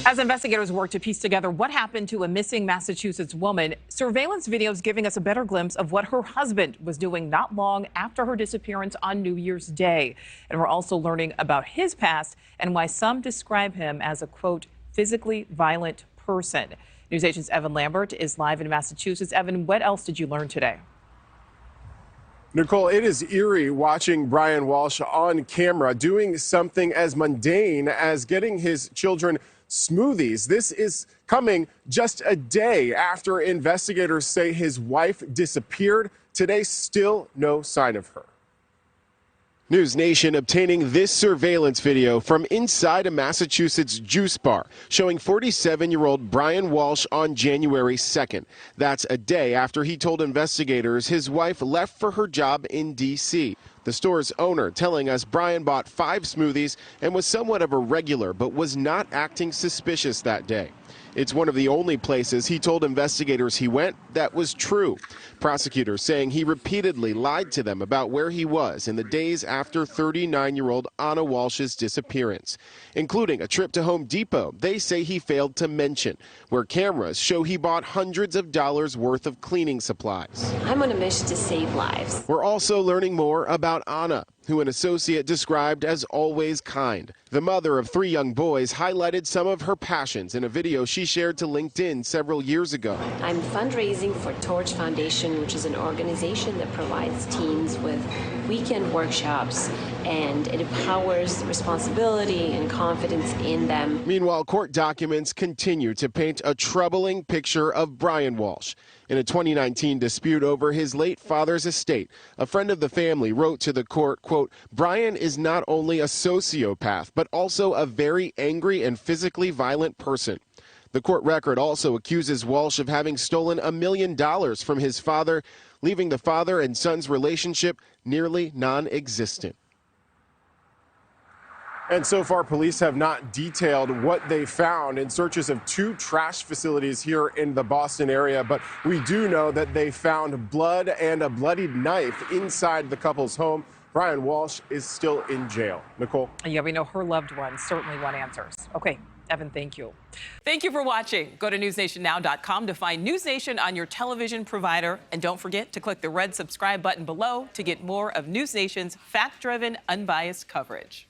As investigators work to piece together what happened to a missing Massachusetts woman, surveillance videos giving us a better glimpse of what her husband was doing not long after her disappearance on New Year's Day. And we're also learning about his past and why some describe him as a, quote, physically violent person. NewsNation's Evan Lambert is live in Massachusetts. Evan, what else did you learn today? Nichole, it is eerie watching Brian Walshe on camera doing something as mundane as getting his children smoothies. This is coming just a day after investigators say his wife disappeared. Today, still no sign of her. NewsNation obtaining this surveillance video from inside a Massachusetts juice bar showing 47-year-old Brian Walshe on January 2nd. That's a day after he told investigators his wife left for her job in D.C. The store's owner telling us Brian bought 5 smoothies and was somewhat of a regular, but was not acting suspicious that day. It's one of the only places he told investigators he went that was true. Prosecutors saying he repeatedly lied to them about where he was in the days after 39-year-old Ana Walshe's disappearance, including a trip to Home Depot they say he failed to mention, where cameras show he bought hundreds of dollars worth of cleaning supplies. I'm on a mission to save lives. We're also learning more about Ana, who an associate described as always kind. The mother of 3 young boys highlighted some of her passions in a video she shared to LinkedIn several years ago. I'm fundraising for Torch Foundation, which is an organization that provides teens with weekend workshops, and it empowers responsibility and confidence in them. Meanwhile, court documents continue to paint a troubling picture of Brian Walshe. In a 2019 dispute over his late father's estate, a friend of the family wrote to the court, quote, "Brian is not only a sociopath, but also a very angry and physically violent person." The court record also accuses Walshe of having stolen $1 million from his father, leaving the father and son's relationship nearly non-existent. And so far, police have not detailed what they found in searches of 2 trash facilities here in the Boston area. But we do know that they found blood and a bloodied knife inside the couple's home. Brian Walshe is still in jail. Nichole? Yeah, we know her loved ones certainly want answers. Okay, Evan, thank you. Thank you for watching. Go to newsnationnow.com to find NewsNation on your television provider. And don't forget to click the red subscribe button below to get more of NewsNation's fact-driven, unbiased coverage.